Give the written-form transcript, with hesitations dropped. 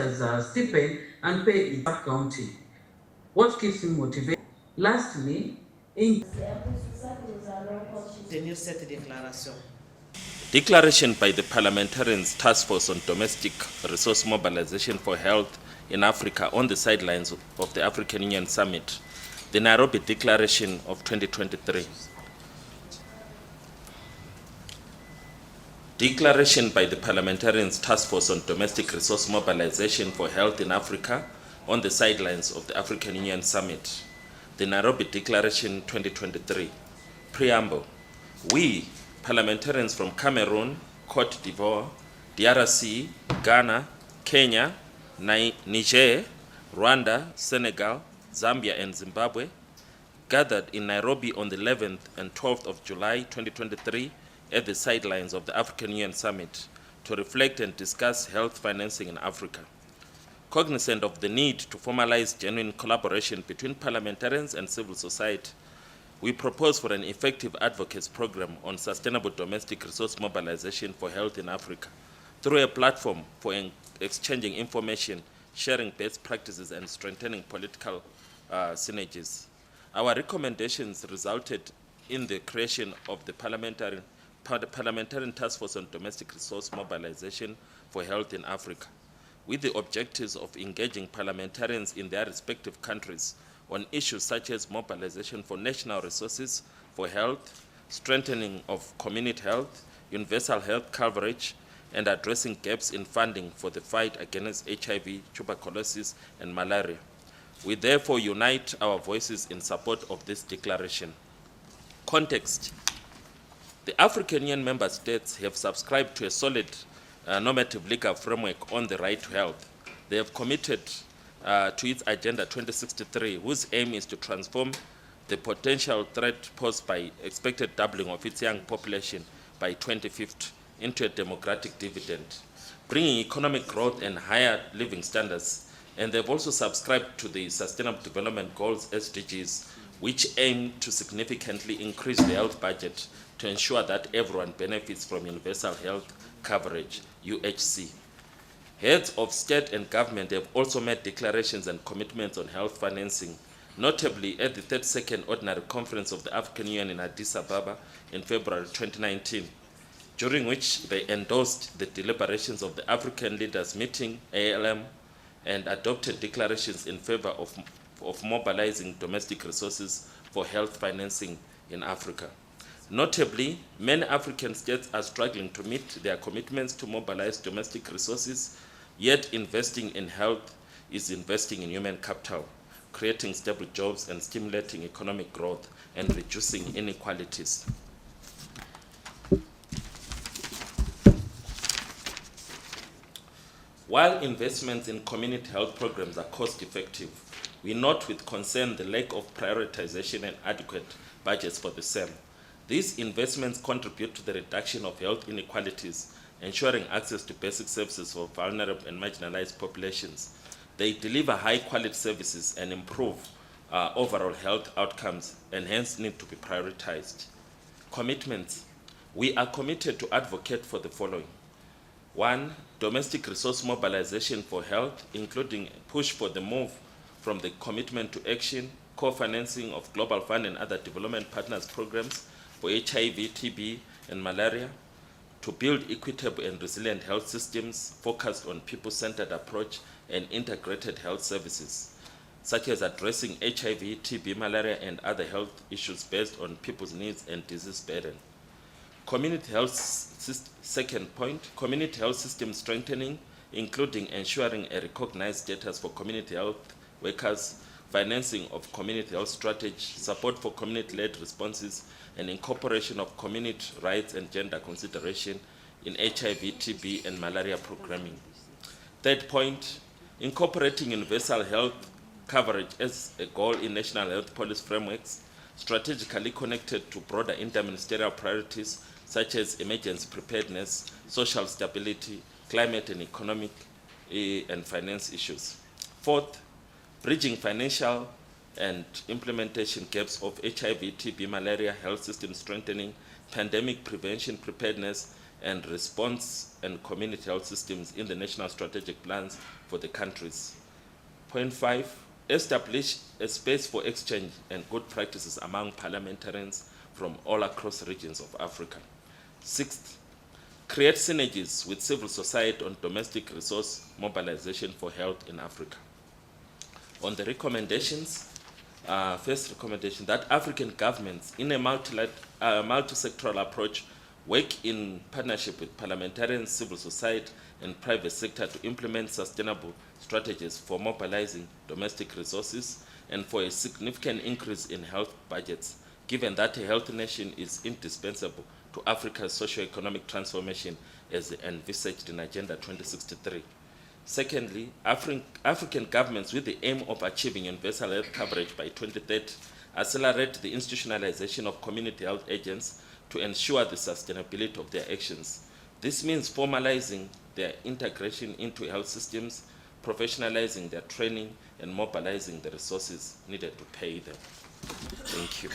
as a stipend and pay in that county. What keeps him motivated? Lastly, in Tenir cette déclaration. Declaration by the Parliamentarians' Task Force on Domestic Resource Mobilization for Health in Africa on the sidelines of the African Union Summit, the Nairobi Declaration of 2023. Declaration by the Parliamentarians' Task Force on Domestic Resource Mobilization for Health in Africa on the sidelines of the African Union Summit, the Nairobi Declaration 2023. Preamble. We, parliamentarians from Cameroon, Cote d'Ivoire, DRC, Ghana, Kenya, Niger, Rwanda, Senegal, Zambia, and Zimbabwe, gathered in Nairobi on the 11th and 12th of July 2023 at the sidelines of the African Union Summit to reflect and discuss health financing in Africa. Cognizant of the need to formalize genuine collaboration between parliamentarians and civil society, we propose for an effective advocacy program on sustainable domestic resource mobilization for health in Africa through a platform for exchanging information, sharing best practices, and strengthening political synergies. Our recommendations resulted in the creation of the Parliamentarian Task Force on Domestic Resource Mobilization for Health in Africa, with the objectives of engaging parliamentarians in their respective countries on issues such as mobilization for national resources for health, strengthening of community health, universal health coverage, and addressing gaps in funding for the fight against HIV, tuberculosis, and malaria. We therefore unite our voices in support of this declaration. Context. The African Union member states have subscribed to a solid normative legal framework on the right to health. They have committed to its Agenda 2063, whose aim is to transform the potential threat posed by expected doubling of its young population by 2050 into a democratic dividend, bringing economic growth and higher living standards. And they've also subscribed to the Sustainable Development Goals, SDGs, which aim to significantly increase the health budget to ensure that everyone benefits from universal health coverage, UHC. Heads of state and government have also made declarations and commitments on health financing, notably at the 32nd Ordinary Conference of the African Union in Addis Ababa in February 2019, during which they endorsed the deliberations of the African Leaders Meeting, ALM, and adopted declarations in favor of mobilizing domestic resources for health financing in Africa. Notably, many African states are struggling to meet their commitments to mobilize domestic resources, yet investing in health is investing in human capital, creating stable jobs and stimulating economic growth and reducing inequalities. While investments in community health programs are cost-effective, we note with concern the lack of prioritization and adequate budgets for the same. These investments contribute to the reduction of health inequalities, ensuring access to basic services for vulnerable and marginalized populations. They deliver high-quality services and improve overall health outcomes, and hence need to be prioritized. Commitments. We are committed to advocate for the following. 1. Domestic resource mobilization for health, including a push for the move from the commitment to action, co-financing of Global Fund and other development partners programs for HIV, TB, and malaria, to build equitable and resilient health systems focused on people-centered approach and integrated health services, such as addressing HIV, TB, malaria, and other health issues based on people's needs and disease burden. Community health, second point, community health system strengthening, including ensuring a recognized status for community health workers, financing of community health strategy, support for community-led responses, and incorporation of community rights and gender consideration in HIV, TB, and malaria programming. Third point, incorporating universal health coverage as a goal in national health policy frameworks, strategically connected to broader interministerial priorities such as emergency preparedness, social stability, climate and economic and finance issues. Fourth, bridging financial and implementation gaps of HIV, TB, malaria, health system strengthening, pandemic prevention preparedness, and response and community health systems in the national strategic plans for the countries. Point 5, establish a space for exchange and good practices among parliamentarians from all across regions of Africa. Sixth, create synergies with civil society on domestic resource mobilization for health in Africa. On the recommendations, first recommendation that African governments in a multi-sectoral approach work in partnership with parliamentarians, civil society, and private sector to implement sustainable strategies for mobilizing domestic resources and for a significant increase in health budgets, given that a healthy nation is indispensable to Africa's socio-economic transformation as envisaged in Agenda 2063. Secondly, African governments, with the aim of achieving universal health coverage by 2030, accelerate the institutionalization of community health agents to ensure the sustainability of their actions. This means formalizing their integration into health systems, professionalizing their training, and mobilizing the resources needed to pay them. Thank you.